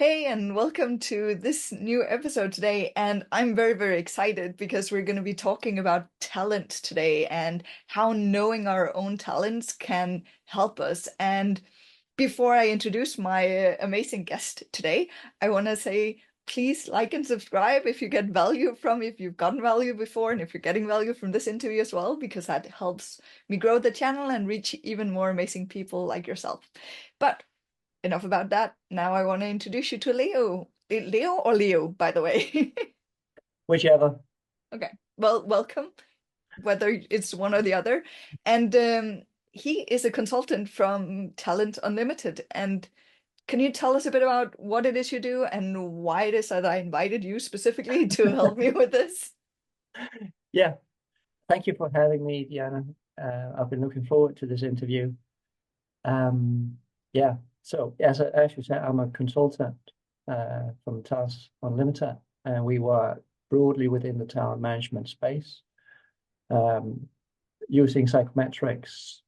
Hey, and welcome to this new episode today. And I'm very, very excited because we're going to be talking about talent today and how knowing our own talents can help us. And before I introduce my amazing guest today, I want to say please like and subscribe if you get value from, if you've gotten value before, and if you're getting value from this interview as well, because that helps me grow the channel and reach even more amazing people like yourself. But enough about that. Now I want to introduce you to Leo. Leo or Leo, by the way. Whichever. Okay. Well, welcome, whether it's one or the other. And he is a consultant from Talent Unlimited. And can you tell us a bit about what it is you do and why it is that I invited you specifically to help me with this? Yeah. Thank you for having me, Diana. I've been looking forward to this interview. Um, yeah. So as you said, I'm a consultant from Talent Unlimited, and we work broadly within the talent management space, um, using psychometrics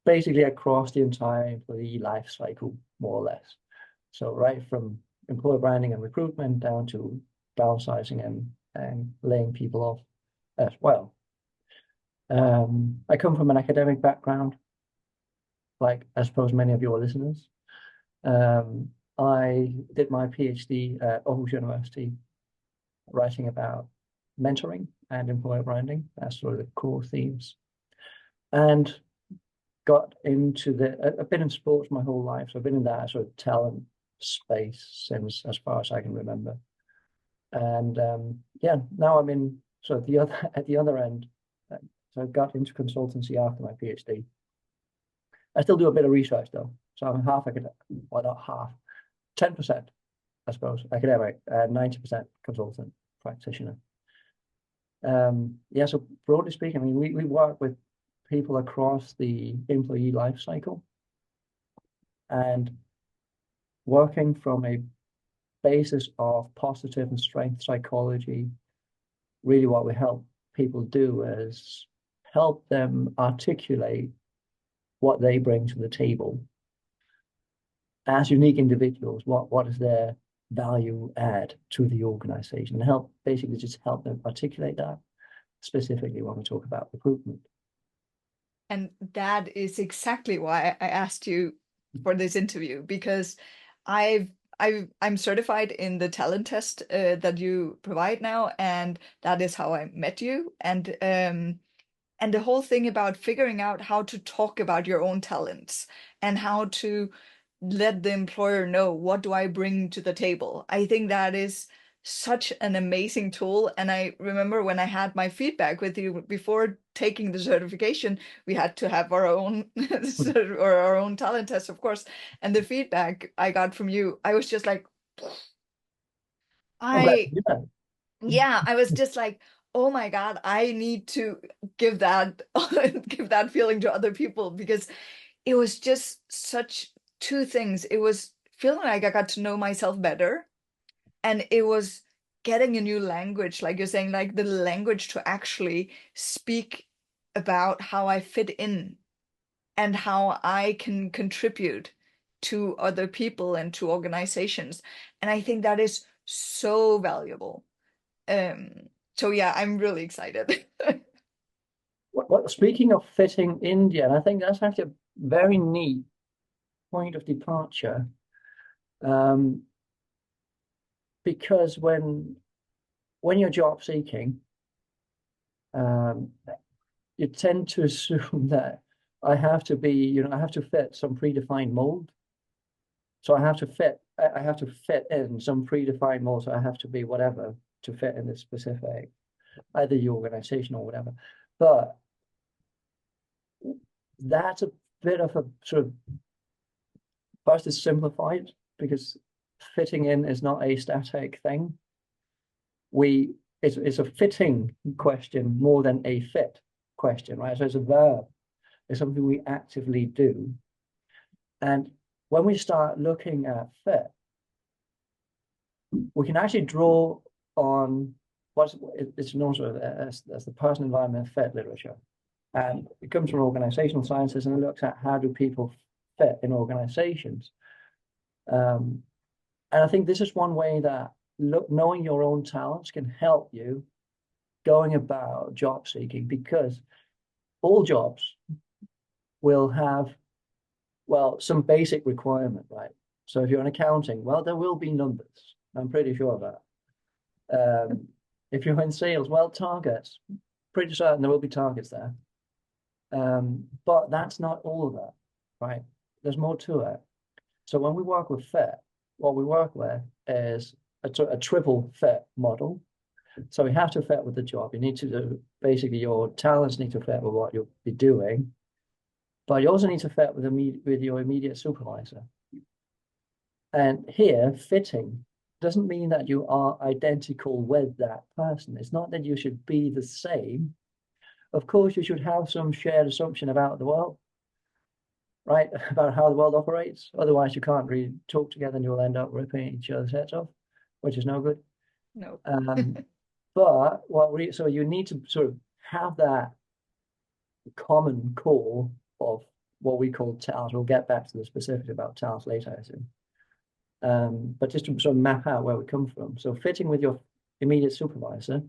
basically across the entire employee life cycle, more or less. So right from employer branding and recruitment down to downsizing and laying people off as well. I come from an academic background, like I suppose many of your listeners. Um, I did my PhD at Aarhus University, writing about mentoring and employer branding as sort of the core themes, and got into I've been in sports my whole life, so I've been in that sort of talent space since as far as I can remember. And yeah, now I'm in sort of the other at the other end. So I got into consultancy after my PhD. I still do a bit of research though. So I'm half academic, well not half, 10%, I suppose, academic, 90% consultant practitioner. Yeah, so broadly speaking, I mean, we work with people across the employee life cycle, and working from a basis of positive and strength psychology, really what we help people do is help them articulate what they bring to the table as unique individuals. What is their value add to the organization, and help basically just help them articulate that, specifically when we talk about recruitment. And that is exactly why I asked you for this interview because I'm certified in the talent test that you provide now, and that is how I met you. And the whole thing about figuring out how to talk about your own talents and how to let the employer know what do I bring to the table. I think that is such an amazing tool. And I remember when I had my feedback with you before taking the certification, we had to have our own or our own talent test, of course. And the feedback I got from you, I was just like, I'm glad to I do that. yeah, I was just like, oh my God, I need to give that give that feeling to other people because it was just such two things. It was feeling like I got to know myself better, and it was getting a new language, like you're saying, like the language to actually speak about how I fit in and how I can contribute to other people and to organizations. And I think that is so valuable. So yeah, I'm really excited. Speaking of fitting India, and I think that's actually a very neat point of departure, um, because when you're job seeking, um, you tend to assume that I have to fit some predefined mold. So I have to fit in some predefined mold. So I have to be whatever to fit in this specific, either the organization or whatever. But that's a bit of a sort of, first it's simplified because fitting in is not a static thing. It's a fitting question more than a fit question, right? So it's a verb. It's something we actively do. And when we start looking at fit, we can actually draw on it's known sort of as the person environment fit literature. And it comes from organizational sciences, and it looks at how do people fit in organizations. Um, And I think this is one way that knowing your own talents can help you going about job seeking, because all jobs will have, well, some basic requirement, right? So if you're in accounting, well, there will be numbers. I'm pretty sure of that. If you're in sales, well, targets, pretty certain there will be targets there. But that's not all of that, right? There's more to it. So when we work with fit, what we work with is a triple fit model. So we have to fit with the job. You need to do, basically, your talents need to fit with what you'll be doing, but you also need to fit with your immediate supervisor. And here, fitting doesn't mean that you are identical with that person. It's not that you should be the same. Of course, you should have some shared assumption about the world, right? About how the world operates. Otherwise, you can't really talk together and you'll end up ripping each other's heads off, which is no good. No. But so you need to sort of have that common core of what we call talents. We'll get back to the specifics about talents later, I assume. But just to sort of map out where we come from. So fitting with your immediate supervisor,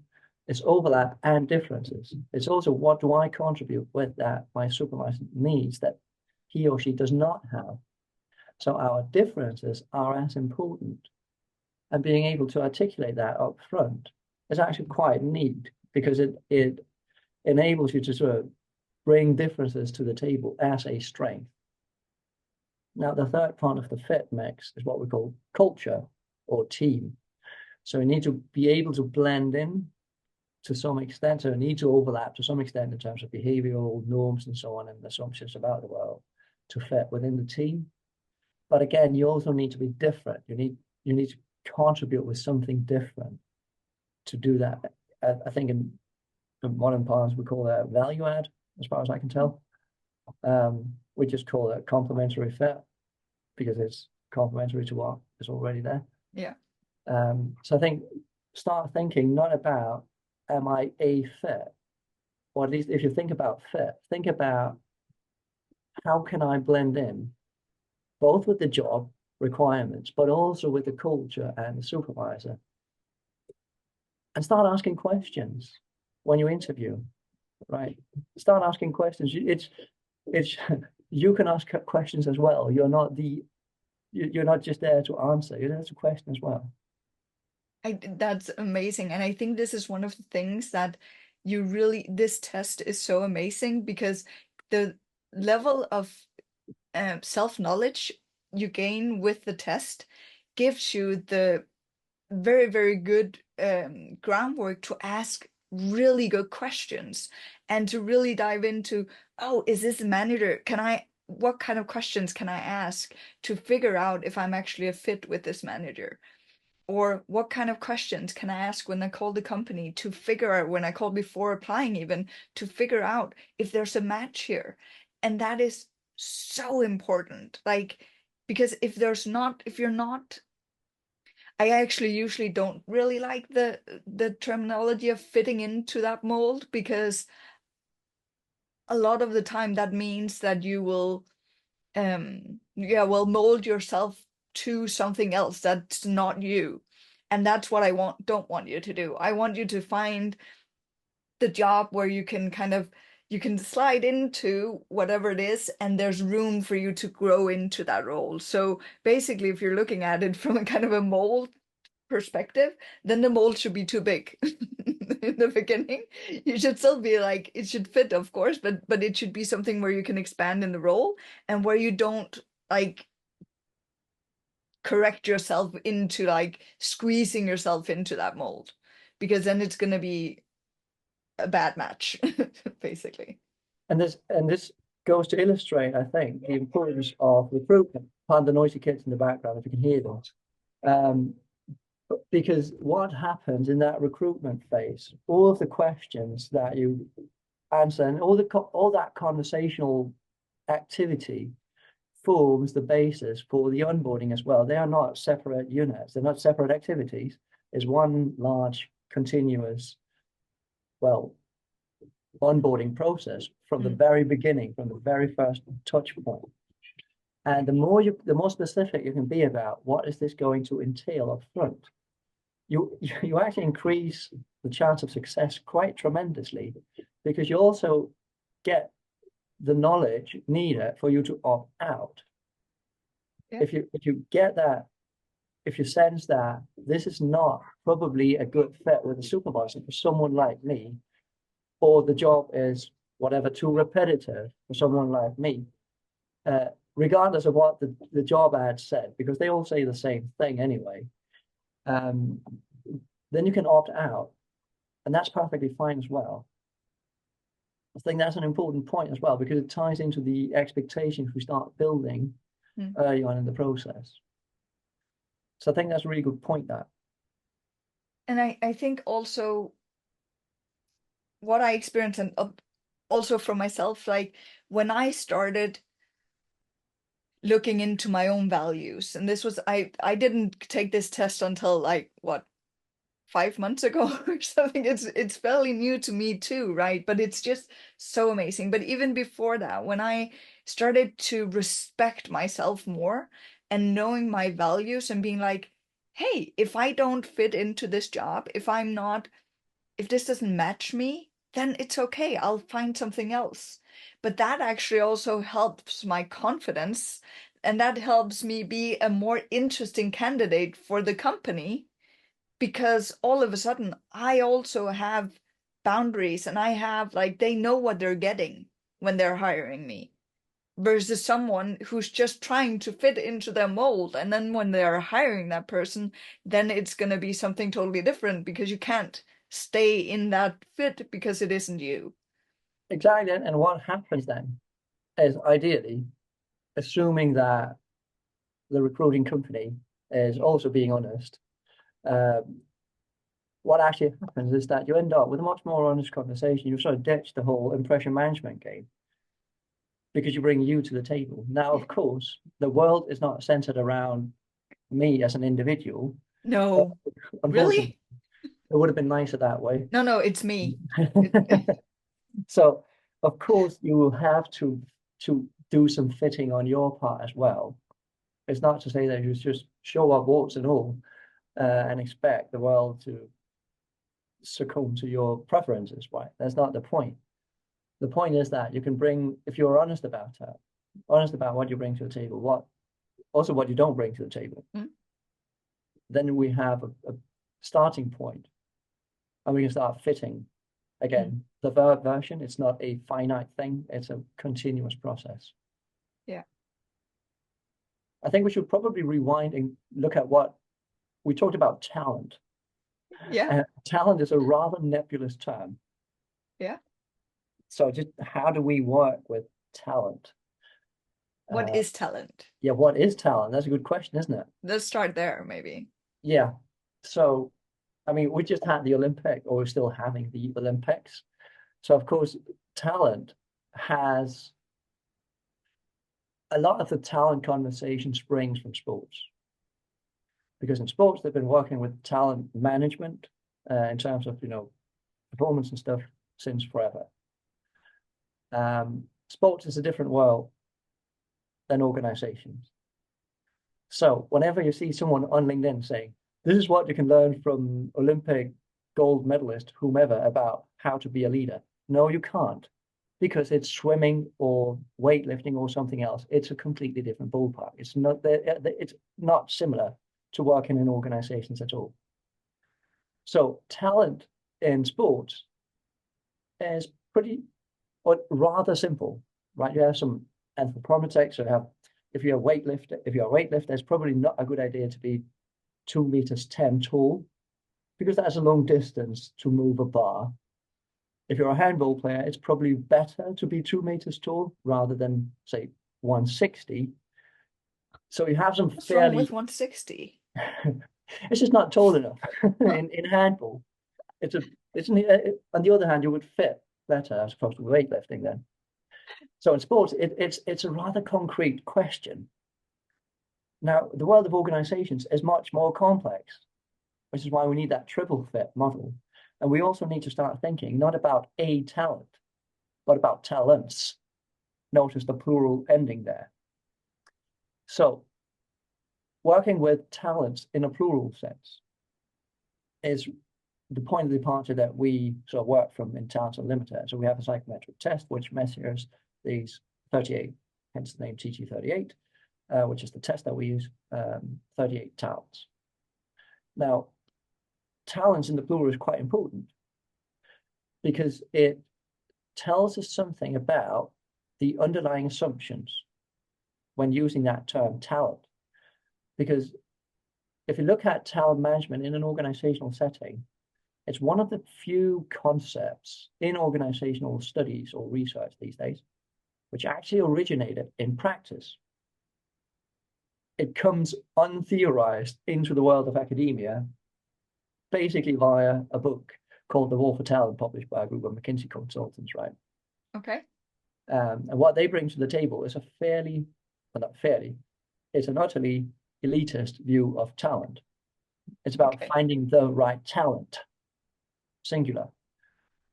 it's overlap and differences. It's also, what do I contribute with that my supervisor needs that he or she does not have? So our differences are as important. And being able to articulate that up front is actually quite neat, because it enables you to sort of bring differences to the table as a strength. Now, the third part of the fit mix is what we call culture or team. So you need to be able to blend in to some extent, so you need to overlap to some extent in terms of behavioral norms and so on, and assumptions about the world to fit within the team. But again, you also need to be different. You need to contribute with something different to do that. I think in modern parlance we call that value add, as far as I can tell. We just call it complementary fit, because it's complementary to what is already there. Yeah. So I think start thinking not about, am I a fit? Or at least if you think about fit, think about, how can I blend in both with the job requirements, but also with the culture and the supervisor? And start asking questions when you interview, right? Start asking questions. It's you can ask questions as well. You're not just there to answer. You're there to question as well. That's amazing. And I think this is one of the things that this test is so amazing, because the level of self-knowledge you gain with the test gives you the very, very good groundwork to ask really good questions and to really dive into, oh, is this a manager? What kind of questions can I ask to figure out if I'm actually a fit with this manager? Or what kind of questions can I ask when I call the company to figure out, when I call before applying even, to figure out if there's a match here? And that is so important. Like, because if you're not, I actually usually don't really like the terminology of fitting into that mold, because a lot of the time that means that you will mold yourself to something else that's not you. And that's what I don't want you to do. I want you to find the job where you can slide into whatever it is, and there's room for you to grow into that role. So basically, if you're looking at it from a kind of a mold perspective, then the mold should be too big in the beginning. You should still be like, it should fit, of course, but it should be something where you can expand in the role, and where you don't like correct yourself into like squeezing yourself into that mold, because then it's going to be a bad match basically. And this goes to illustrate, I think, the importance of recruitment. Pardon the noisy kids in the background if you can hear them. Because what happens in that recruitment phase, all of the questions that you answer and all that conversational activity forms the basis for the onboarding as well. They are not separate units. They're not separate activities. It's one large continuous, well, onboarding process from the very beginning, from the very first touch point. And the more specific you can be about what is this going to entail up front, you actually increase the chance of success quite tremendously, because you also get the knowledge needed for you to opt out. Yeah. If you get that, if you sense that this is not probably a good fit with a supervisor for someone like me, or the job is whatever too repetitive for someone like me, regardless of what the job ad said, because they all say the same thing anyway, then you can opt out, and that's perfectly fine as well. I think that's an important point as well, because it ties into the expectations we start building early on in the process. So I think that's a really good point, that. And I think also what I experienced, and also for myself, like when I started looking into my own values, and this was, I didn't take this test until like what, 5 months ago or something. It's fairly new to me too, right? But it's just so amazing. But even before that, when I started to respect myself more and knowing my values and being like, hey, if I don't fit into this job, if this doesn't match me, then it's okay, I'll find something else. But that actually also helps my confidence, and that helps me be a more interesting candidate for the company, because all of a sudden I also have boundaries, and I have, like, they know what they're getting when they're hiring me, versus someone who's just trying to fit into their mold, and then when they're hiring that person, then it's going to be something totally different, because you can't stay in that fit because it isn't you. Exactly. And what happens then is, ideally, assuming that the recruiting company is also being honest, what actually happens is that you end up with a much more honest conversation. You sort of ditch the whole impression management game, because you bring you to the table. Now, of course, the world is not centered around me as an individual. No, Unfortunately, really? it would have been nicer that way. No, it's me. So, of course, you will have to do some fitting on your part as well. It's not to say that you just show up warts and all, and expect the world to succumb to your preferences, right? That's not the point. The point is that you can bring, if you're honest about it, honest about what you bring to the table, what you don't bring to the table, then we have a starting point, and we can start fitting. Again, the verb version, it's not a finite thing, it's a continuous process. Yeah. I think we should probably rewind and look at what we talked about: talent. Yeah. Talent is a rather nebulous term. Yeah. So just how do we work with talent? What is talent? Yeah, what is talent? That's a good question, isn't it? Let's start there, maybe. Yeah. So, I mean, we just had the Olympic, or we're still having the Olympics. So, of course, talent has a lot of the talent conversation springs from sports. Because in sports, they've been working with talent management in terms of, performance and stuff since forever. Sports is a different world than organizations. So whenever you see someone on LinkedIn saying, this is what you can learn from Olympic gold medalist, whomever, about how to be a leader. No, you can't, because it's swimming or weightlifting or something else. It's a completely different ballpark. It's not similar to working in organizations at all. So talent in sports is pretty, or rather simple, right? You have some anthropometrics, so if you're a weightlifter, it's probably not a good idea to be 2 meters 10 tall, because that's a long distance to move a bar. If you're a handball player, it's probably better to be 2 meters tall rather than, say, 160. So you have some What's wrong fairly, with 160? it's just not tall enough in handball. On the other hand, you would fit better as opposed to weightlifting then. So in sports, it's a rather concrete question. Now, the world of organizations is much more complex, which is why we need that triple fit model. And we also need to start thinking not about a talent, but about talents. Notice the plural ending there. So working with talents in a plural sense is the point of departure that we sort of work from in Talent Unlimited. So we have a psychometric test which measures these 38, hence the name TT38, which is the test that we use, 38 talents. Now, talents in the plural is quite important because it tells us something about the underlying assumptions when using that term talent. Because if you look at talent management in an organizational setting, it's one of the few concepts in organizational studies or research these days which actually originated in practice. It comes untheorized into the world of academia, basically via a book called The War for Talent, published by a group of McKinsey consultants, right? Okay. And what they bring to the table is it's an utterly elitist view of talent. It's about finding the right talent, singular,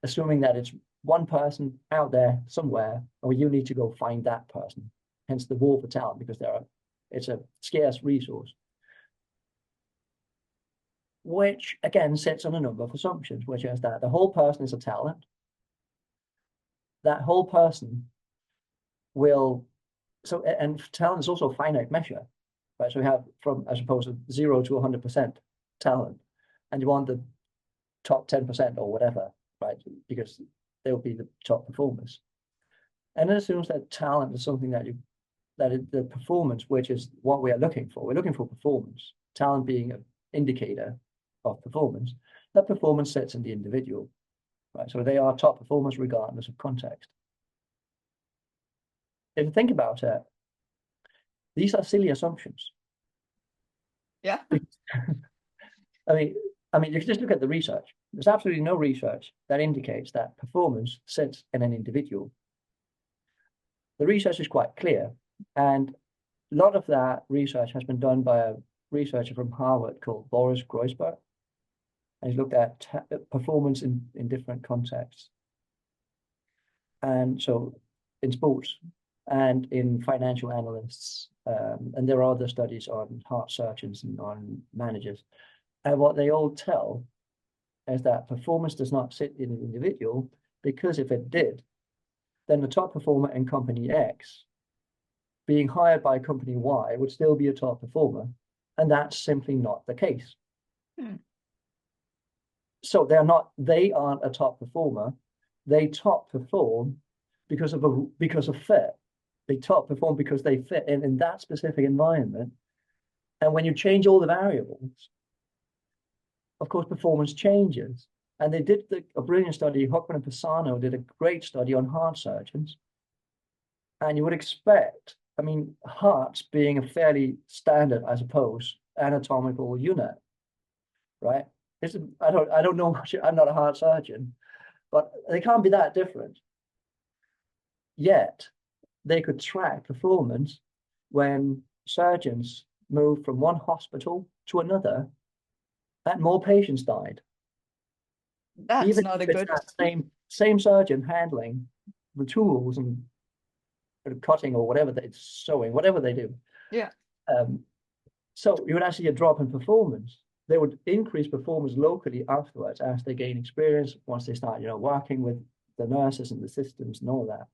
assuming that it's one person out there somewhere, and you need to go find that person. Hence the war for talent, because it's a scarce resource, which again sits on a number of assumptions, which is that the whole person is a talent. That whole person and talent is also a finite measure, right? So we have from, as opposed to 0 to 100% talent, and you want the top 10% or whatever, right? Because they'll be the top performers. And it assumes that talent is something that the performance, which is what we are looking for. We're looking for performance, talent being an indicator of performance. That performance sits in the individual, right? So they are top performers regardless of context. If you think about it, these are silly assumptions. Yeah. I mean, you can just look at the research. There's absolutely no research that indicates that performance sits in an individual. The research is quite clear, and a lot of that research has been done by a researcher from Harvard called Boris Groysberg, and he's looked at performance in different contexts. And so in sports and in financial analysts, and there are other studies on heart surgeons and on managers. And what they all tell is that performance does not sit in an individual, because if it did, then the top performer in company X being hired by company Y would still be a top performer. And that's simply not the case. So they aren't a top performer. They top perform because of fit. They top perform because they fit in that specific environment. And when you change all the variables, of course, performance changes. And they did a brilliant study. Hockman and Pisano did a great study on heart surgeons. And you would expect, I mean, hearts being a fairly standard, I suppose, anatomical unit, right? I don't know much. I'm not a heart surgeon, but they can't be that different. Yet they could track performance when surgeons moved from one hospital to another, and more patients died. That's Even not a if it's good. that same surgeon handling the tools and cutting or whatever it's sewing, whatever they do. Yeah. So you would actually get a drop in performance. They would increase performance locally afterwards as they gain experience, once they start, working with the nurses and the systems and all that.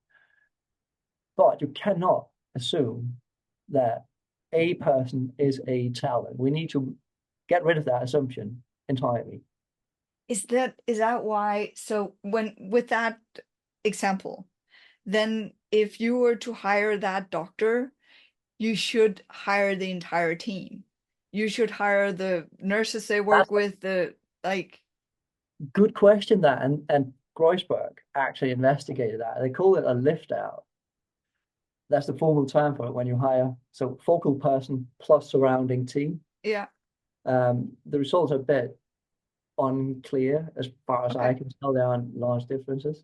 But you cannot assume that a person is a talent. We need to get rid of that assumption entirely. Is that why? So with that example, then if you were to hire that doctor, you should hire the entire team. You should hire the nurses they work with, Good question, that. And Groysberg actually investigated that. They call it a Liftout. That's the formal term for it when you hire. So focal person plus surrounding team. Yeah. The results are a bit unclear as far as I can tell. There aren't large differences.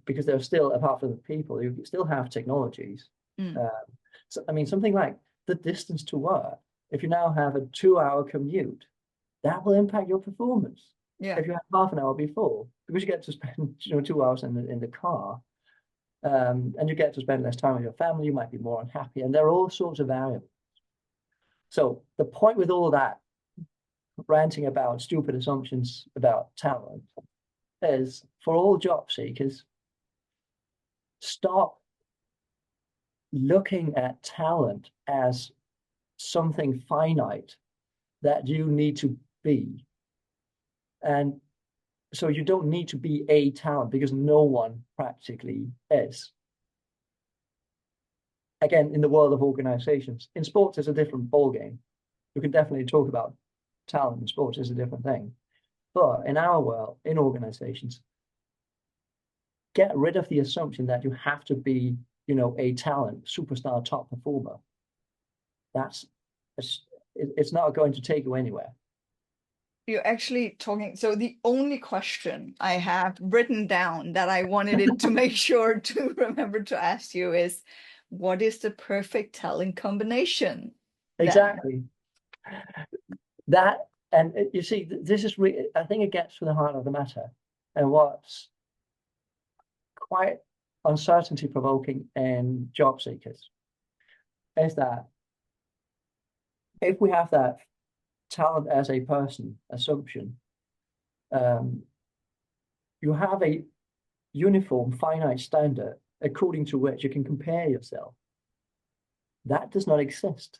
Because there's still, apart from the people, you still have technologies. So, I mean, something like the distance to work. If you now have a 2-hour commute, that will impact your performance. Yeah. If you have half an hour before, because you get to spend 2 hours in the car, And you get to spend less time with your family, you might be more unhappy, and there are all sorts of variables. So the point with all that ranting about stupid assumptions about talent is for all job seekers, stop looking at talent as something finite that you need to be. And so you don't need to be a talent because no one practically is. Again, in the world of organizations, in sports, it's a different ballgame. You can definitely talk about talent in sports is a different thing. But in our world, in organizations, get rid of the assumption that you have to be, a talent, superstar, top performer. That's it's not going to take you anywhere. You're actually talking. So the only question I have written down that I wanted it to make sure to remember to ask you is, what is the perfect talent combination? Exactly. That, and you see, this is really, I think it gets to the heart of the matter. And what's quite uncertainty provoking in job seekers is that if we have that talent as a person assumption, you have a uniform finite standard according to which you can compare yourself. That does not exist.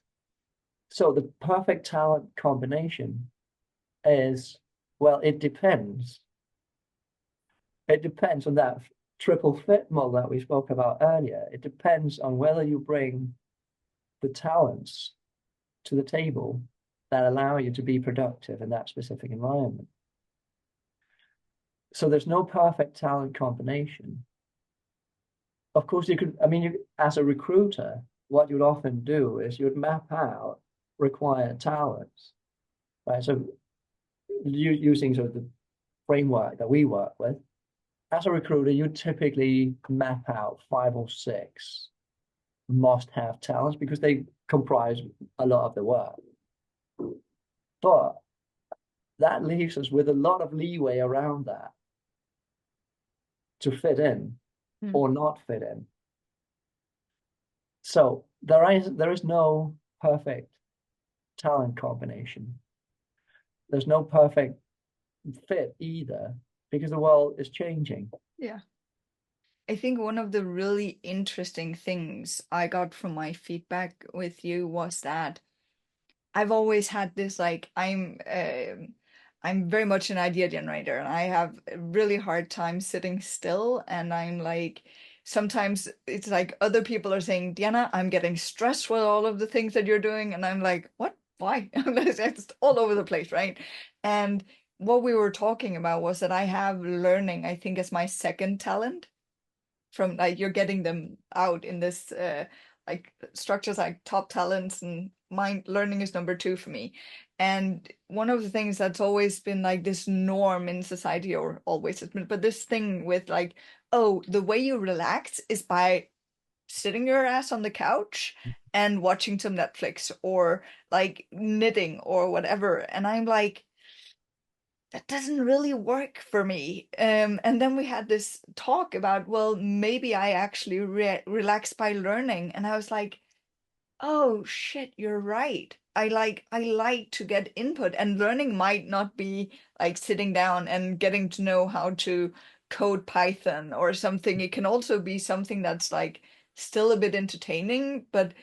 So the perfect talent combination is, well, it depends. It depends on that triple fit model that we spoke about earlier. It depends on whether you bring the talents to the table that allow you to be productive in that specific environment. So there's no perfect talent combination. Of course, you could, as a recruiter, what you'd often do is you'd map out required talents, right? So using sort of the framework that we work with, as a recruiter, you typically map out 5 or 6 must-have talents because they comprise a lot of the work. But that leaves us with a lot of leeway around that to fit in or not fit in. So there is no perfect talent combination. There's no perfect fit either because the world is changing. Yeah. I think one of the really interesting things I got from my feedback with you was that I've always had this, like, I'm very much an idea generator, and I have a really hard time sitting still. And I'm like, sometimes it's like other people are saying, Diana, I'm getting stressed with all of the things that you're doing. And I'm like, what? Why? It's all over the place, right? And what we were talking about was that I have learning, I think, as my second talent. From like you're getting them out in this like structures like top talents, and mind learning is number 2 for me. And one of the things that's always been like this norm in society, or always has been, but this thing with like, oh, the way you relax is by sitting your ass on the couch and watching some Netflix, or like knitting or whatever. And I'm like, that doesn't really work for me. And then we had this talk about, well, maybe I actually relax by learning. And I was like, oh shit, you're right. I like to get input, and learning might not be like sitting down and getting to know how to code Python or something. It can also be something that's like still a bit entertaining, but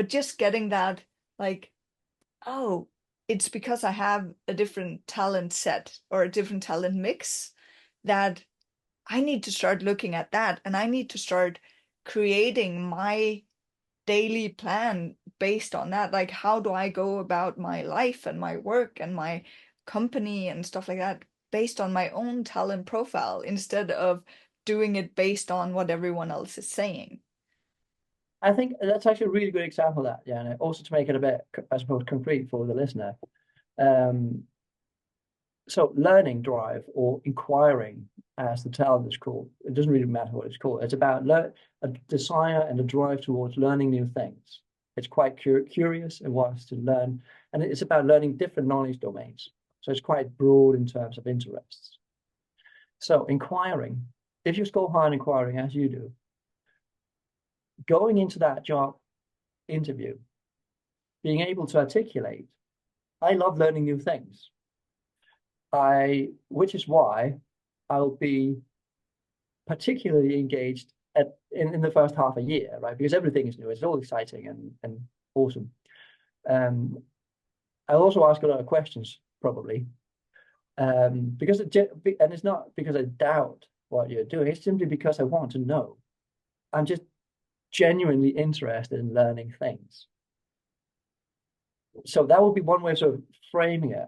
just getting that, like, oh, it's because I have a different talent set or a different talent mix, that I need to start looking at that, and I need to start creating my daily plan based on that. Like, how do I go about my life and my work and my company and stuff like that based on my own talent profile instead of doing it based on what everyone else is saying. I think that's actually a really good example of that, yeah. And also to make it a bit, I suppose, concrete for the listener. So learning drive, or inquiring, as the talent is called, it doesn't really matter what it's called. It's about a desire and a drive towards learning new things. It's quite curious and wants to learn, and it's about learning different knowledge domains. So it's quite broad in terms of interests. So inquiring, if you score high in inquiring as you do, going into that job interview, being able to articulate, I love learning new things. Which is why I'll be particularly engaged in the first half a year, right? Because everything is new, it's all exciting and awesome. I'll also ask a lot of questions, probably, because it's not because I doubt what you're doing, it's simply because I want to know. I'm just genuinely interested in learning things. So that would be one way of sort of framing it.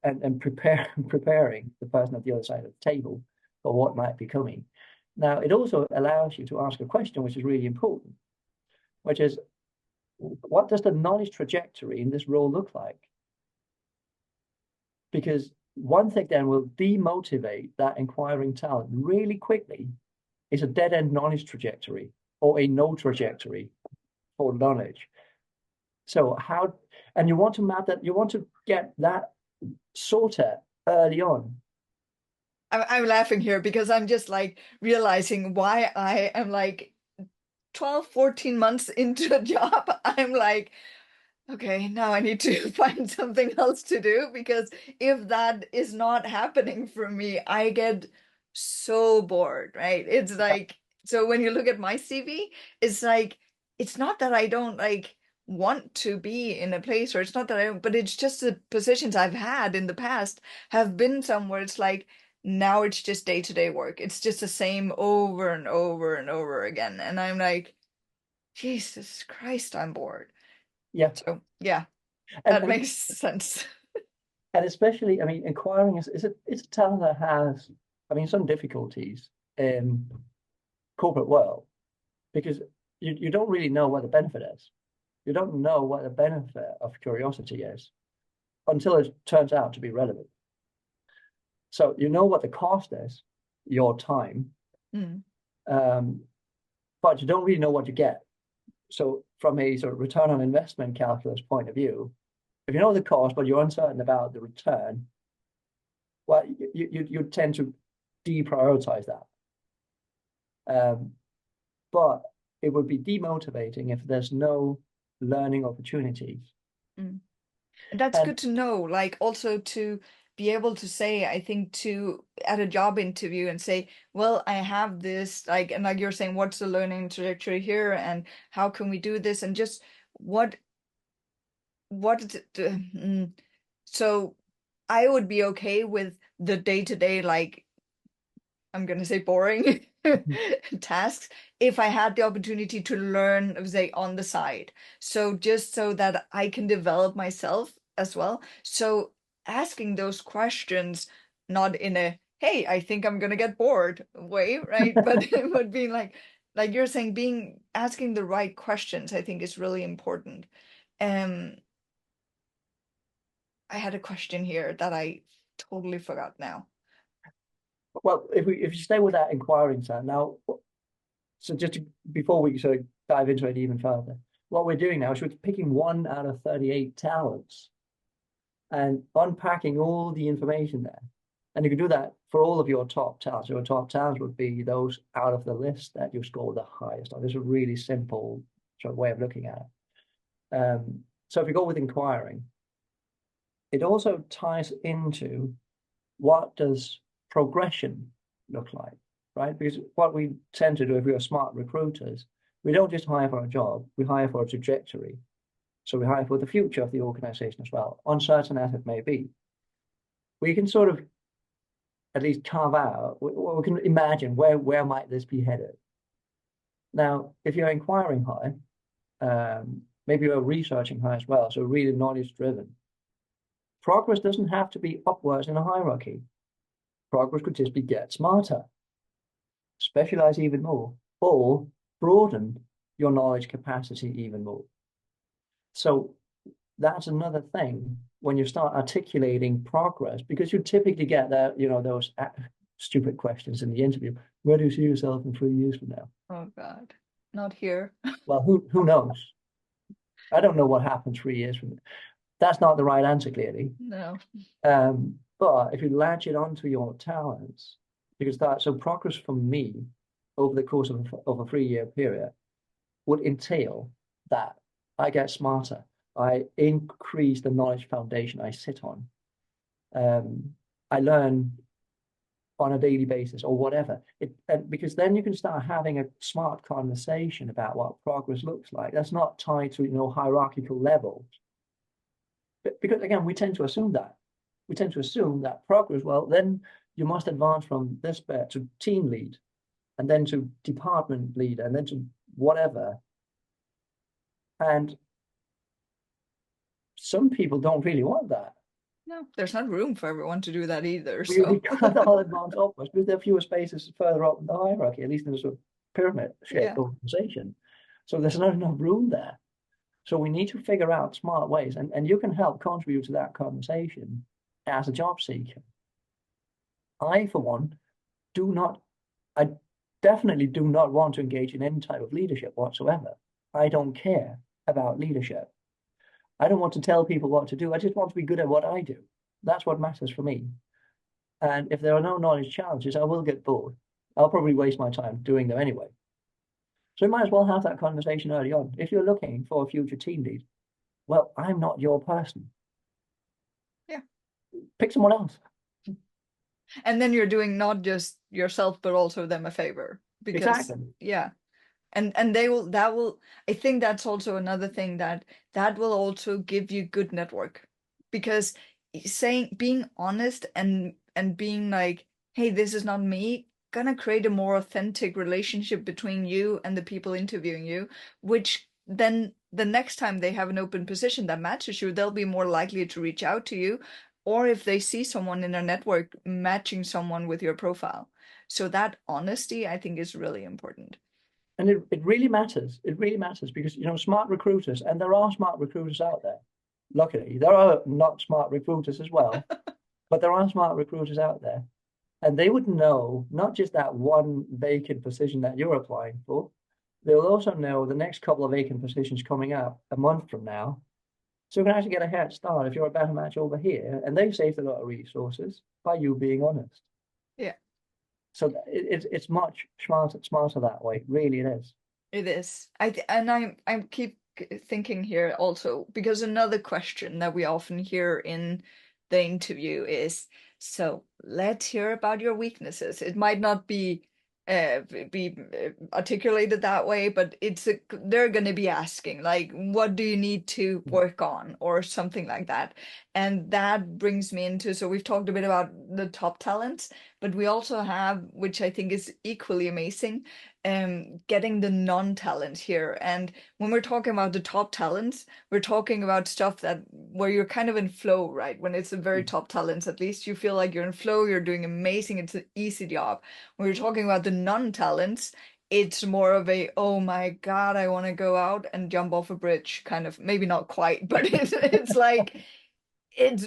And preparing the person at the other side of the table for what might be coming. Now, it also allows you to ask a question which is really important, which is, what does the knowledge trajectory in this role look like? Because one thing then will demotivate that inquiring talent really quickly is a dead-end knowledge trajectory or a no trajectory for knowledge. So and you want to map that, you want to get that sorted early on. I'm laughing here because I'm just like realizing why I am like 12, 14 months into a job. I'm like, okay, now I need to find something else to do, because if that is not happening for me, I get so bored, right? It's like, so when you look at my CV, it's like, it's not that I don't like want to be in a place, or it's not that I don't, but it's just the positions I've had in the past have been somewhere it's like, now it's just day-to-day work. It's just the same over and over and over again. And I'm like, Jesus Christ, I'm bored. Yeah. So yeah, And that makes sense. and especially, I mean, inquiring it's a talent that has, I mean, some difficulties in corporate world, because you don't really know what the benefit is. You don't know what the benefit of curiosity is until it turns out to be relevant. So you know what the cost is, your time, Mm. but you don't really know what you get. So from a sort of return on investment calculus point of view, if you know the cost, but you're uncertain about the return, well, you tend to deprioritize that. But it would be demotivating if there's no learning opportunities. Mm. That's And good to know. Like also to be able to say, I think to at a job interview and say, well, I have this, like, and like you're saying, what's the learning trajectory here and how can we do this? And just what is it, so I would be okay with the day-to-day, like I'm gonna say boring tasks if I had the opportunity to learn, say, on the side. So just so that I can develop myself as well. So asking those questions, not in a hey, I think I'm gonna get bored way, right? But being like you're saying, being asking the right questions, I think is really important. Um, I had a question here that I totally forgot now. well, if you stay with that inquiring side now, so before we sort of dive into it even further, what we're doing now is we're picking 1 out of 38 talents and unpacking all the information there. And you can do that for all of your top talents. Your top talents would be those out of the list that you score the highest on. This is a really simple sort of way of looking at it. So if you go with inquiring, it also ties into what does progression look like, right? Because what we tend to do if we are smart recruiters, we don't just hire for a job, we hire for a trajectory. So we hire for the future of the organization as well, uncertain as it may be. We can sort of at least carve out, we can imagine where might this be headed. Now, if you're inquiring high, maybe you're researching high as well, so really knowledge driven. Progress doesn't have to be upwards in a hierarchy. Progress could just be get smarter, specialize even more, or broaden your knowledge capacity even more. So that's another thing when you start articulating progress, because you typically get that, those stupid questions in the interview. Where do you see yourself in 3 years from now? Oh God, not here. Well, who knows? I don't know what happens 3 years from now. That's not the right answer, clearly. No. But if you latch it onto your talents, because so progress for me over the course of a 3 year period would entail that I get smarter. I increase the knowledge foundation I sit on. I learn on a daily basis or whatever. Because then you can start having a smart conversation about what progress looks like. That's not tied to, hierarchical levels. But because again, we tend to assume that. We tend to assume that progress, well, then you must advance from this bit to team lead, and then to department lead, and then to whatever. And some people don't really want that. No, there's not room for everyone to do that either. We So can't all advance upwards because there are fewer spaces further up in the hierarchy, at least in a sort of pyramid-shaped organization. So there's not enough room there. So we need to figure out smart ways, and you can help contribute to that conversation as a job seeker. I, for one, I definitely do not want to engage in any type of leadership whatsoever. I don't care about leadership. I don't want to tell people what to do. I just want to be good at what I do. That's what matters for me. And if there are no knowledge challenges, I will get bored. I'll probably waste my time doing them anyway. So you might as well have that conversation early on. If you're looking for a future team lead, well, I'm not your person. Yeah. Pick someone else. And then you're doing not just yourself, but also them a favor. Because exactly. Yeah. And that will, I think that's also another thing that will also give you good network. Because being honest and being like, hey, this is not me, gonna create a more authentic relationship between you and the people interviewing you, which then the next time they have an open position that matches you, they'll be more likely to reach out to you, or if they see someone in their network matching someone with your profile. So that honesty, I think, is really important. And it really matters. It really matters because, smart recruiters, and there are smart recruiters out there. Luckily, there are not smart recruiters as well, but there are smart recruiters out there. And they would know not just that one vacant position that you're applying for, they'll also know the next couple of vacant positions coming up a month from now. So you can actually get a head start if you're a better match over here. And they've saved a lot of resources by you being honest. Yeah. So it's much smarter that way. Really, it is. It is. I keep thinking here also, because another question that we often hear in the interview is, so let's hear about your weaknesses. It might not be articulated that way, but they're going to be asking, like, what do you need to work on, or something like that. And that brings me into, so we've talked a bit about the top talents, but we also have, which I think is equally amazing, getting the non-talent here. And when we're talking about the top talents, we're talking about stuff where you're kind of in flow, right? When it's the very top talents, at least you feel like you're in flow, you're doing amazing, it's an easy job. When we're talking about the non-talents, it's more of a, oh my God, I want to go out and jump off a bridge, kind of, maybe not quite, but it's like,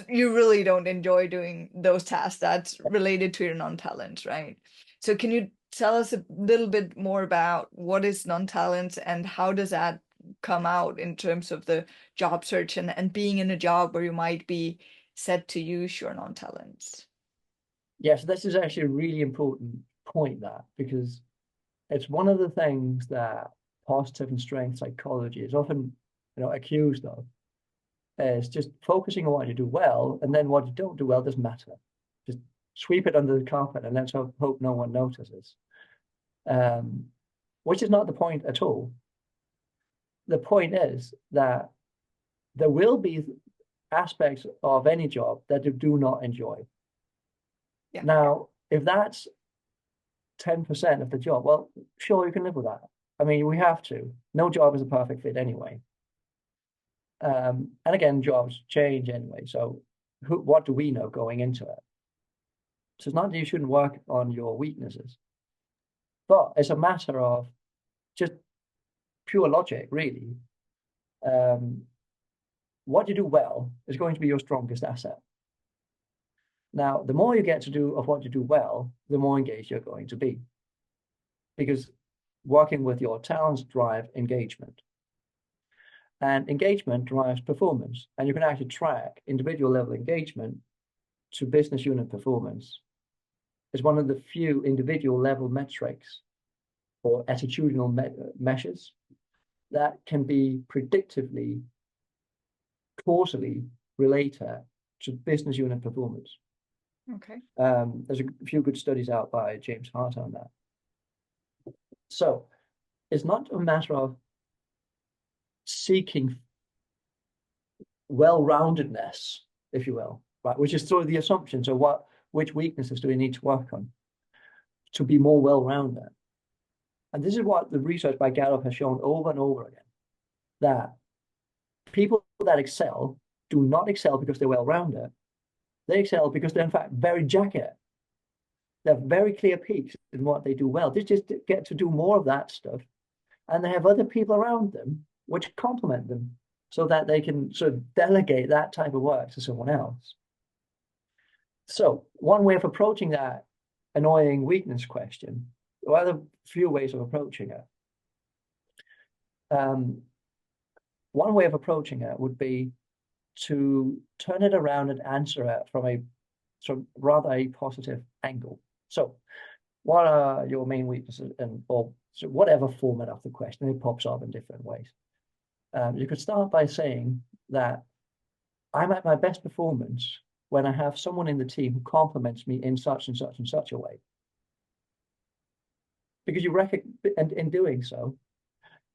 you really don't enjoy doing those tasks that's related to your non-talent, right? So can you tell us a little bit more about what is non-talent and how does that come out in terms of the job search and being in a job where you might be set to use your non-talents? Yes, this is actually a really important point, that because it's one of the things that positive and strength psychology is often, accused of, is just focusing on what you do well, and then what you don't do well doesn't matter. Just sweep it under the carpet and let's hope no one notices. Which is not the point at all. The point is that there will be aspects of any job that you do not enjoy. Yeah. Now, if that's 10% of the job, well, sure, you can live with that. I mean, we have to. No job is a perfect fit anyway. And again, jobs change anyway. So what do we know going into it? So it's not that you shouldn't work on your weaknesses, but it's a matter of just pure logic, really. What you do well is going to be your strongest asset. Now, the more you get to do of what you do well, the more engaged you're going to be. Because working with your talents drive engagement. And engagement drives performance. And you can actually track individual level engagement to business unit performance. It's one of the few individual level metrics or attitudinal measures that can be predictively, causally related to business unit performance. Okay. There's a few good studies out by James Hart on that. So it's not a matter of seeking well-roundedness, if you will, right? Which is sort of the assumption. So which weaknesses do we need to work on to be more well-rounded? And this is what the research by Gallup has shown over and over again, that people that excel do not excel because they're well-rounded. They excel because they're in fact very jacket. They have very clear peaks in what they do well. They just get to do more of that stuff. And they have other people around them which complement them so that they can sort of delegate that type of work to someone else. So one way of approaching that annoying weakness question, well, there are a few ways of approaching it. One way of approaching it would be to turn it around and answer it from a sort of rather a positive angle. So what are your main weaknesses, or so whatever format of the question, it pops up in different ways. You could start by saying that I'm at my best performance when I have someone in the team who compliments me in such and such and such a way. Because and in doing so,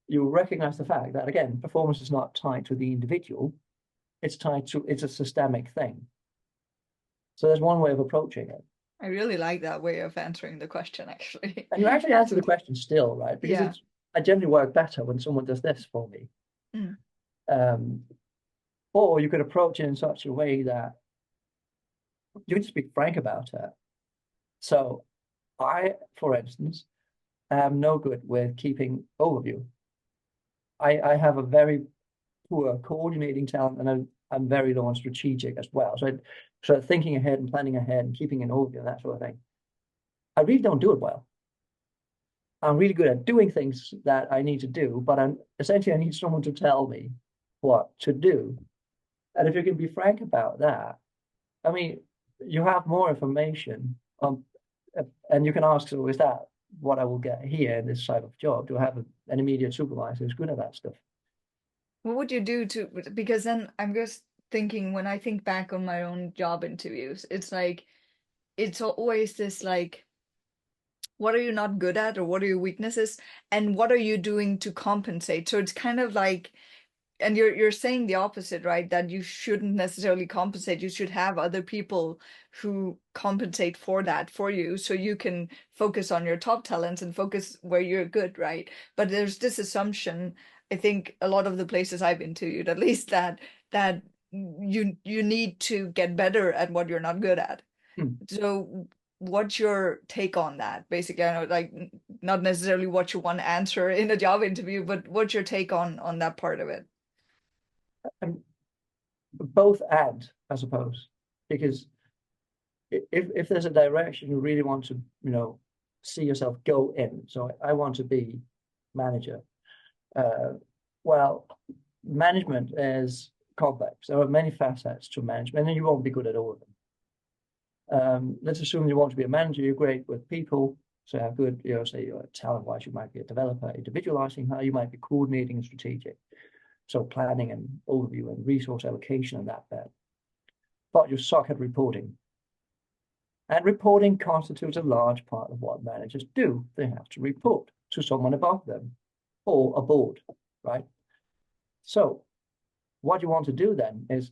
you recognize the fact that, again, performance is not tied to the individual, it's a systemic thing. So there's one way of approaching it. I really like that way of answering the question, actually. And you actually answer the question still, right? Because I generally work better when someone does this for me. Or you could approach it in such a way that you can just be frank about it. So I, for instance, am no good with keeping overview. I have a very poor coordinating talent, and I'm very low on strategic as well. So thinking ahead and planning ahead and keeping an overview and that sort of thing. I really don't do it well. I'm really good at doing things that I need to do, but I need someone to tell me what to do. And if you can be frank about that, I mean, you have more information, and you can ask, so is that what I will get here in this type of job? Do I have an immediate supervisor who's good at that stuff? What would you do because then I'm just thinking, when I think back on my own job interviews, it's like, it's always this like, what are you not good at, or what are your weaknesses, and what are you doing to compensate? So it's kind of like, and you're saying the opposite, right? That you shouldn't necessarily compensate. You should have other people who compensate for that for you, so you can focus on your top talents and focus where you're good, right? But there's this assumption, I think a lot of the places I've interviewed, at least, that you need to get better at what you're not good at. So what's your take on that? Basically, I know, like, not necessarily what you want to answer in a job interview, but what's your take on that part of it? Both and, I suppose, because if there's a direction you really want to, see yourself go in, so I want to be manager. Well, management is complex. There are many facets to management, and you won't be good at all of them. Let's assume you want to be a manager. You're great with people, so have good, say talent-wise, you might be a developer, individualizing how you might be coordinating and strategic. So planning and overview and resource allocation and that bit. But you suck at reporting. And reporting constitutes a large part of what managers do. They have to report to someone above them or a board, right? So what you want to do then is,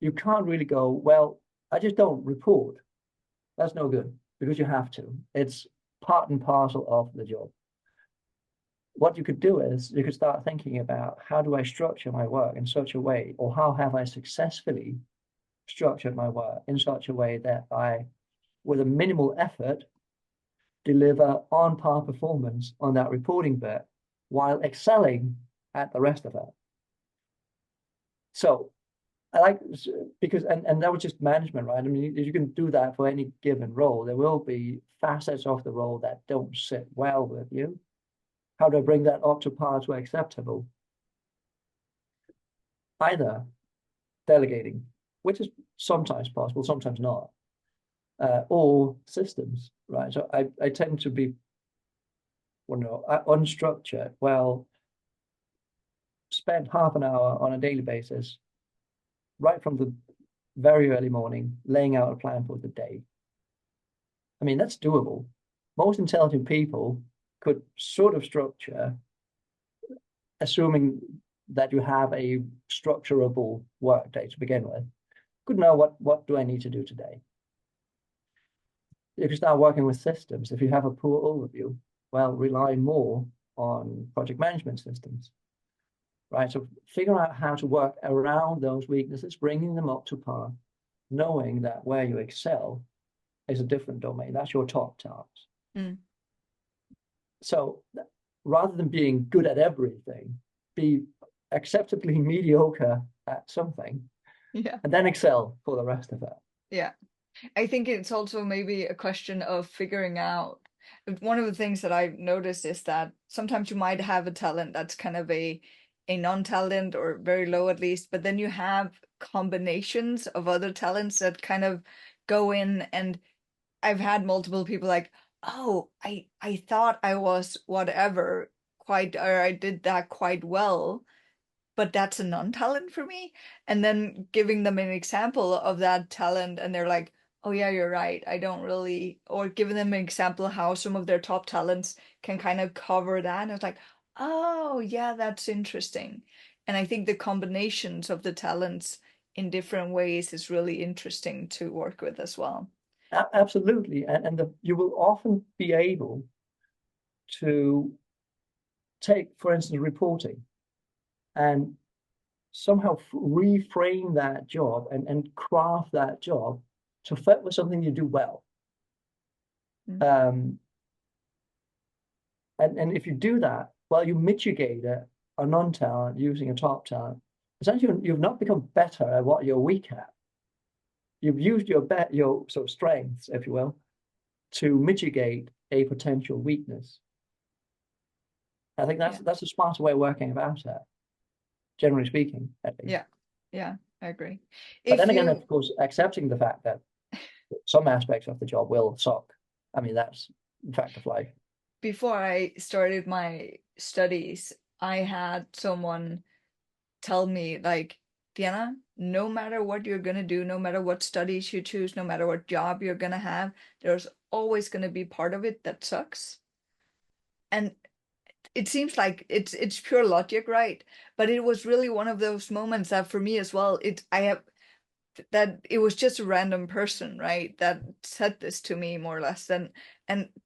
you can't really go, well, I just don't report. That's no good, because you have to. It's part and parcel of the job. What you could do is, you could start thinking about, how do I structure my work in such a way, or how have I successfully structured my work in such a way that I, with a minimal effort, deliver on par performance on that reporting bit while excelling at the rest of it. So I like, because, and that was just management, right? I mean, you can do that for any given role. There will be facets of the role that don't sit well with you. How do I bring that up to par to acceptable? Either delegating, which is sometimes possible, sometimes not, or systems, right? So I tend to be, unstructured. Well, spend half an hour on a daily basis, right from the very early morning, laying out a plan for the day. I mean, that's doable. Most intelligent people could sort of structure, assuming that you have a structurable work day to begin with, could know what do I need to do today. If you start working with systems, if you have a poor overview, well, rely more on project management systems, right? So figure out how to work around those weaknesses, bringing them up to par, knowing that where you excel is a different domain. That's your top task. Mm. So rather than being good at everything, be acceptably mediocre at something, Yeah. and then excel for the rest of it. Yeah. I think it's also maybe a question of figuring out. One of the things that I've noticed is that sometimes you might have a talent that's kind of a non-talent or very low at least, but then you have combinations of other talents that kind of go in, and I've had multiple people like, oh, I thought I was whatever quite, or I did that quite well, but that's a non-talent for me. And then giving them an example of that talent, and they're like, oh yeah, you're right, I don't really, or giving them an example how some of their top talents can kind of cover that. And it's like, oh yeah, that's interesting. And I think the combinations of the talents in different ways is really interesting to work with as well. Absolutely. And you will often be able to take, for instance, reporting and somehow reframe that job and craft that job to fit with something you do well. Mm. And if you do that, well, you mitigate it, a non-talent using a top talent. Essentially, you've not become better at what you're weak at. You've used your sort of strengths, if you will, to mitigate a potential weakness. I think that's a smarter way of working about it, generally speaking, at least. Yeah, I agree. But then again, of course, accepting the fact that some aspects of the job will suck. I mean, that's a fact of life. Before I started my studies, I had someone tell me, like, Diana, no matter what you're going to do, no matter what studies you choose, no matter what job you're going to have, there's always going to be part of it that sucks. And it seems like it's pure logic, right? But it was really one of those moments that for me as well, that it was just a random person, right, that said this to me more or less, and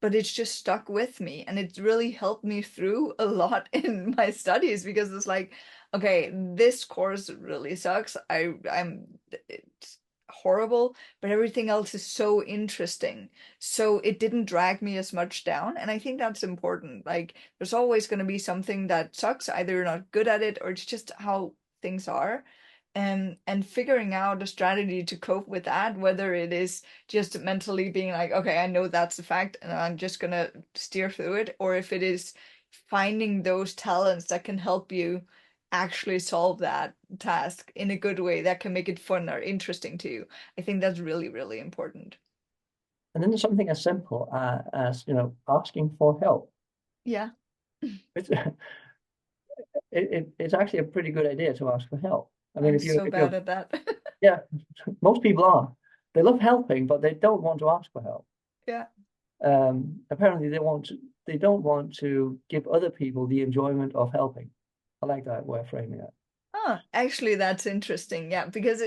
but it's just stuck with me, and it really helped me through a lot in my studies, because it's like, okay, this course really sucks. It's horrible, but everything else is so interesting. So it didn't drag me as much down, and I think that's important. Like, there's always going to be something that sucks. Either you're not good at it, or it's just how things are, and figuring out a strategy to cope with that, whether it is just mentally being like, okay, I know that's a fact and I'm just gonna steer through it, or if it is finding those talents that can help you actually solve that task in a good way that can make it fun or interesting to you. I think that's really, really important. And then there's something as simple as, asking for help. Yeah. It's, it's actually a pretty good idea to ask for help. I mean, I'm if so if bad you're, at that. yeah, most people are. They love helping, but they don't want to ask for help. Yeah. Apparently they don't want to give other people the enjoyment of helping. I like that way of framing it. Oh, actually, that's interesting. Yeah, because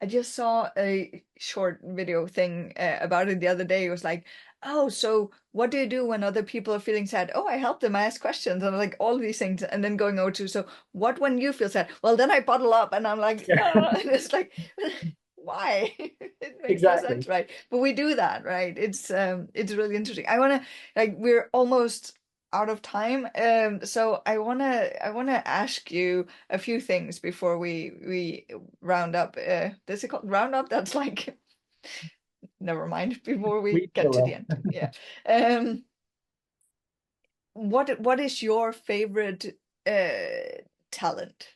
I just saw a short video thing about it the other day. It was like, oh, so what do you do when other people are feeling sad? Oh, I help them. I ask questions and like all of these things. And then going over to, so what when you feel sad? Well, then I bottle up and I'm like, Yeah, and it's like, why? It makes no exactly. sense, right? But we do that, right? It's really interesting. I wanna, like, we're almost out of time. So I wanna ask you a few things before we round up. Does it called round up? That's like, never mind. Before we We get to the pillow. end, yeah. Um, what is your favorite talent?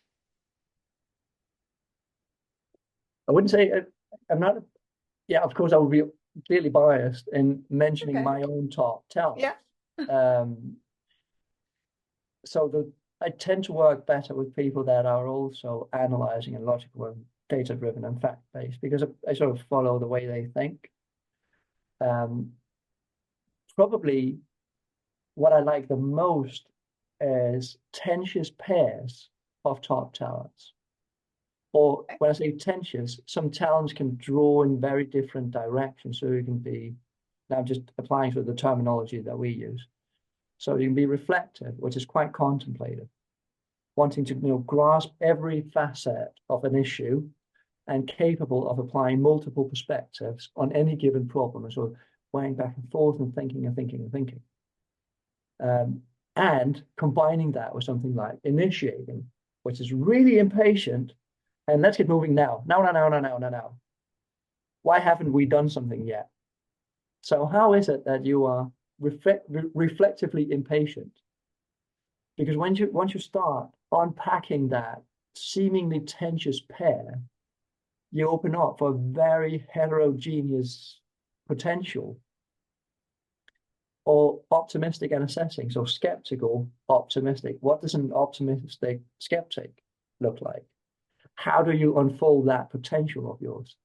I wouldn't say I'm not. Yeah, of course, I would be clearly biased in mentioning Okay. my own top talent. Yeah. Um, so I tend to work better with people that are also analyzing and logical and data-driven and fact-based, because I sort of follow the way they think. Probably what I like the most is tenuous pairs of top talents. Or when I say tenuous, some talents can draw in very different directions. So you can be, now I'm just applying sort of the terminology that we use. So you can be reflective, which is quite contemplative, wanting to grasp every facet of an issue and capable of applying multiple perspectives on any given problem, and sort of weighing back and forth and thinking and thinking and thinking. And combining that with something like initiating, which is really impatient, and let's get moving now. Now. Why haven't we done something yet? So how is it that you are reflectively impatient? Because once you start unpacking that seemingly tenuous pair, you open up for very heterogeneous potential. Or optimistic and assessing. So skeptical, optimistic. What does an optimistic skeptic look like? How do you unfold that potential of yours?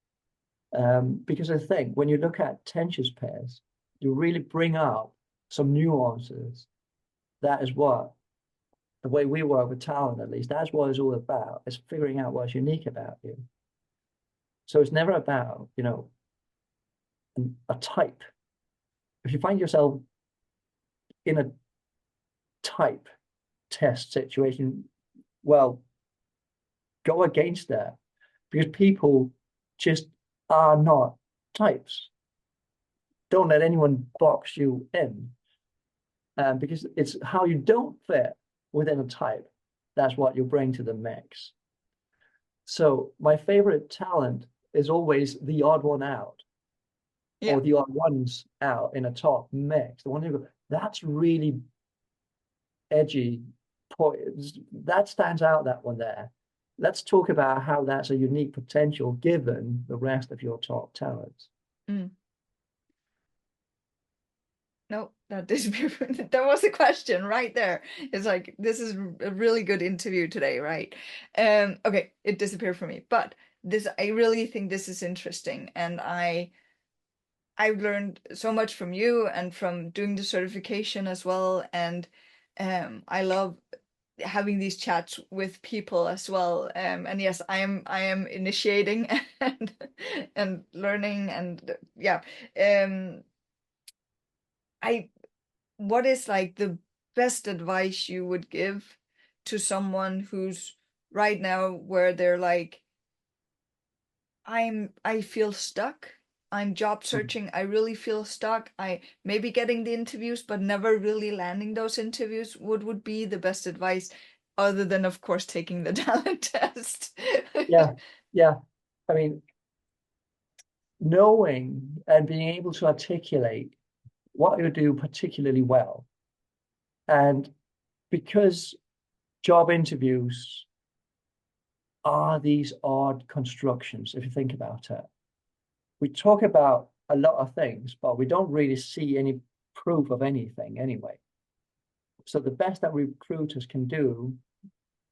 Because I think when you look at tenuous pairs, you really bring up some nuances. That is what the way we work with talent, at least, that's what it's all about. It's figuring out what's unique about you. So it's never about, a type. If you find yourself in a type test situation, well, go against that, because people just are not types. Don't let anyone box you in, because it's how you don't fit within a type. That's what you bring to the mix. So my favorite talent is always the odd one out, or the odd ones out in a top mix. The one who go, that's really edgy. That stands out, that one there. Let's talk about how that's a unique potential given the rest of your top talents. No, that disappeared. That was a question right there. It's like, this is a really good interview today, right? Okay, it disappeared for me. But I really think this is interesting. And I've learned so much from you and from doing the certification as well. And I love having these chats with people as well. And yes, I am initiating and learning, and yeah. What is like the best advice you would give to someone who's right now where they're like, I feel stuck. I'm job searching. I really feel stuck. I maybe getting the interviews, but never really landing those interviews. What would be the best advice, other than, of course, taking the talent test? Yeah. I mean, knowing and being able to articulate what you do particularly well. And because job interviews are these odd constructions, if you think about it, we talk about a lot of things, but we don't really see any proof of anything anyway. So the best that recruiters can do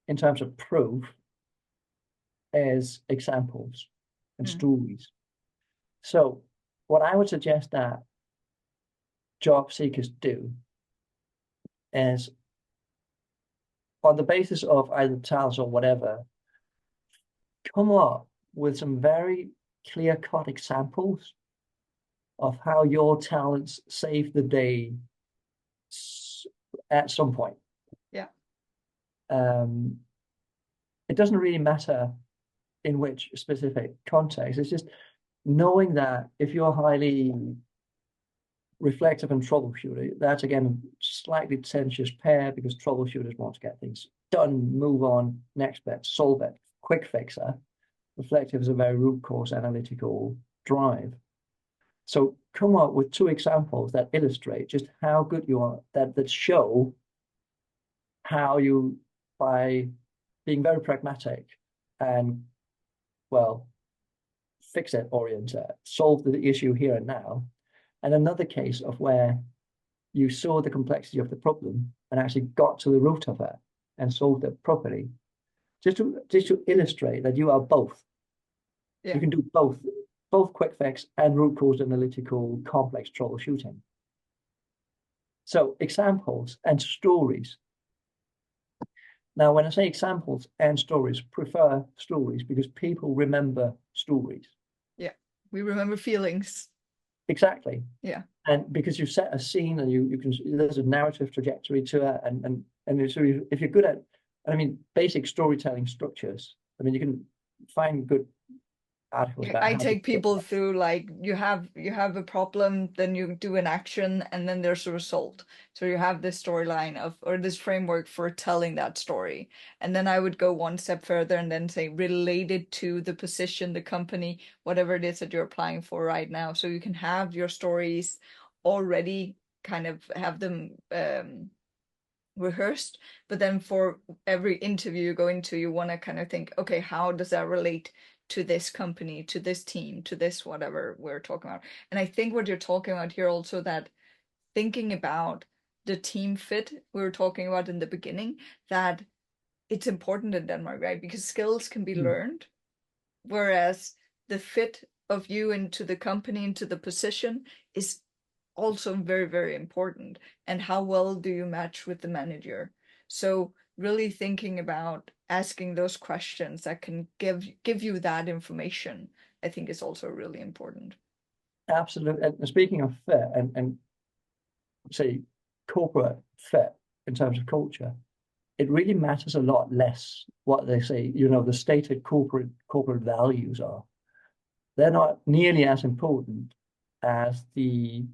in terms of proof is examples and stories. So what I would suggest that job seekers do is, on the basis of either talents or whatever, come up with some very clear-cut examples of how your talents saved the day at some point. Yeah. It doesn't really matter in which specific context. It's just knowing that if you're highly reflective and troubleshooting, that's again slightly tenuous pair, because troubleshooters want to get things done, move on, next bit, solve it, quick fixer. Reflective is a very root cause analytical drive. So come up with two examples that illustrate just how good you are, that show how you, by being very pragmatic and, well, fix it oriented, solve the issue here and now. And another case of where you saw the complexity of the problem and actually got to the root of it and solved it properly. Just to illustrate that you are both. Yeah. You can do both quick fix and root cause analytical complex troubleshooting. So examples and stories. Now, when I say examples and stories, prefer stories because people remember stories. Yeah. We remember feelings. Exactly. Yeah. And because you set a scene and you can, there's a narrative trajectory to it, and so if you're good at, I mean, basic storytelling structures, I mean, you can find good articles Yeah, about I how to take do people that. through like you have a problem, then you do an action, and then there's a result. So you have this storyline of or this framework for telling that story. And then I would go one step further and then say related to the position, the company, whatever it is that you're applying for right now. So you can have your stories already kind of have them rehearsed, but then for every interview you go into, you want to kind of think, okay, how does that relate to this company, to this team, to this whatever we're talking about? And I think what you're talking about here also, that thinking about the team fit we were talking about in the beginning, that it's important in Denmark, right? Because skills can be Hmm. learned, whereas the fit of you into the company, into the position is also very, very important. And how well do you match with the manager? So really thinking about asking those questions that can give you that information, I think is also really important. Absolutely. And speaking of fit and say corporate fit in terms of culture, it really matters a lot less what they say, the stated corporate values are. They're not nearly as important as the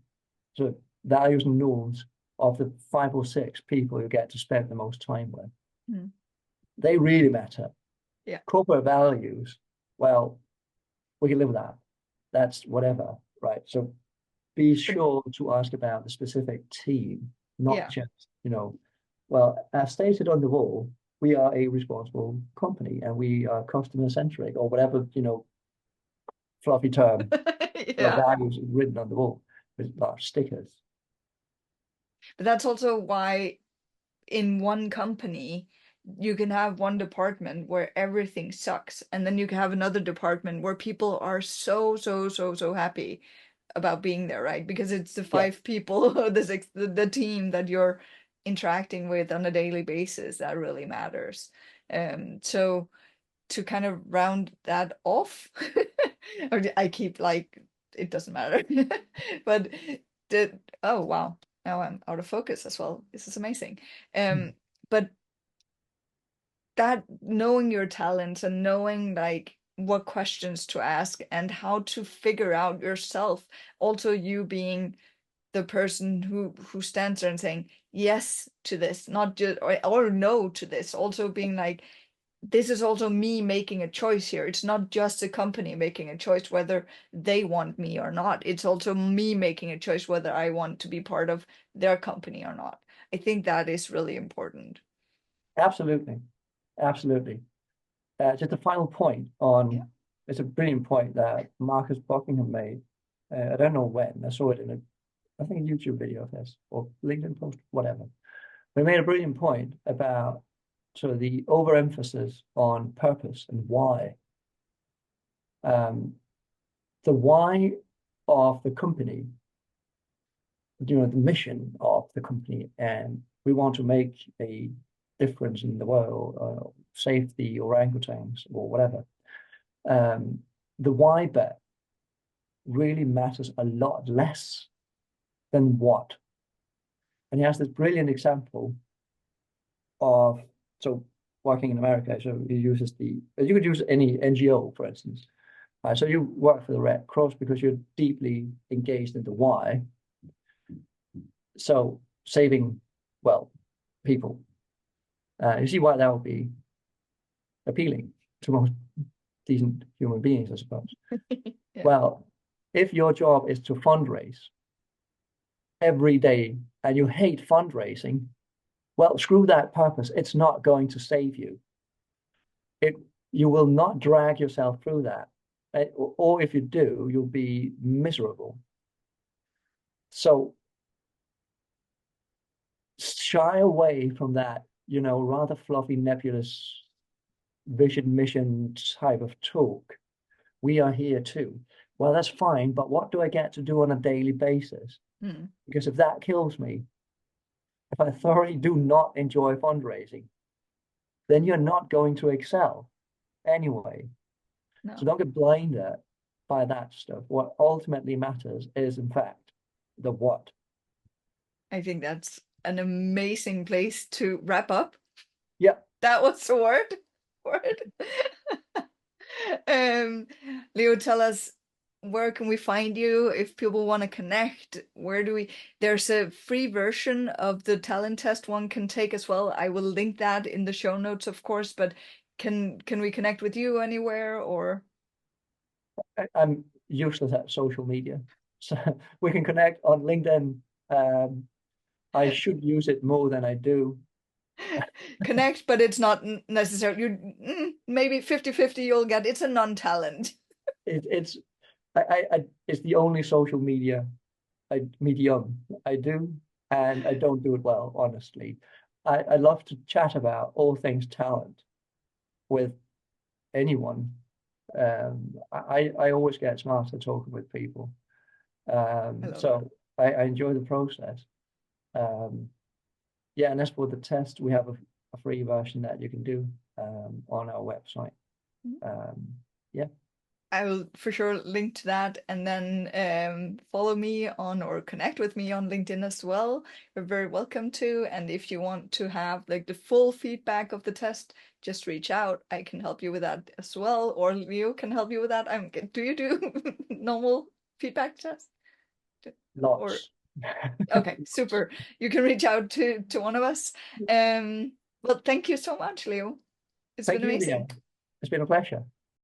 sort of values and norms of the 5 or 6 people you get to spend the most time with. Mm. They really matter. Yeah. Corporate values, well, we can live with that. That's whatever, right? So be But sure to ask about the specific team, not yeah. just, well, as stated on the wall, we are a responsible company and we are customer centric or whatever, fluffy term, Yeah. values written on the wall with large stickers. But that's also why in one company you can have one department where everything sucks, and then you can have another department where people are so happy about being there, right? Because it's the Yeah, 5 people, the team that you're interacting with on a daily basis that really matters. So to kind of round that off, I keep like it doesn't matter, but oh wow, now I'm out of focus as well. This is amazing. Um, but that knowing your talents and knowing like what questions to ask and how to figure out yourself, also you being the person who stands there and saying yes to this, not just or no to this, also being like this is also me making a choice here. It's not just the company making a choice whether they want me or not. It's also me making a choice whether I want to be part of their company or not. I think that is really important. absolutely. Absolutely. Just a final point Yeah. on, it's a brilliant point that Marcus Buckingham made. I don't know when, I saw it in I think a YouTube video of this or LinkedIn post, whatever. We made a brilliant point about sort of the overemphasis on purpose and why. Um, the why of the company, the mission of the company, and we want to make a difference in the world, save the orangutans or whatever. Um, the why bit really matters a lot less than what. And he has this brilliant example of, so working in America, so he uses you could use any NGO, for instance. So you work for the Red Cross because you're deeply engaged in the why. So saving, well, people. You see why that would be appealing to most decent human beings, I suppose. Yeah. Well, if your job is to fundraise every day and you hate fundraising, well, screw that purpose. It's not going to save you. It You will not drag yourself through that. Or if you do, you'll be miserable. So shy away from that rather fluffy, nebulous vision mission type of talk. We are here too. Well, that's fine, but what do I get to do on a daily basis? Mm. Because if that kills me, if I thoroughly do not enjoy fundraising, then you're not going to excel anyway. So No, don't get blinded by that stuff. What ultimately matters is, in fact, the what. I think that's an amazing place to wrap up. Yeah, That was the word. Word. um, Leo, tell us, where can we find you if people want to connect? Where do we? There's a free version of the talent test one can take as well. I will link that in the show notes, of course. But can we connect with you anywhere or? I'm useless at social media. So we can connect on LinkedIn. I should use it more than I do. Connect, but it's not necessary. Maybe 50-50 you'll get. It's a non-talent. It's it's the only social media medium I do, and I don't do it well, honestly. I love to chat about all things talent with anyone. I always get smarter talking with people. I love that. So I enjoy the process. Um, yeah, and as for the test, we have a free version that you can do on our website. Mhm. Um, yeah, I will for sure link to that and then follow me on or connect with me on LinkedIn as well. You're very welcome to. And if you want to have like the full feedback of the test, just reach out. I can help you with that as well, or Leo can help you with that. Do you do normal feedback tests? Or lots. okay, super. You can reach out to one of us. Well, thank you so much, Leo. It's been Thank you, amazing. Leah. It's been a pleasure.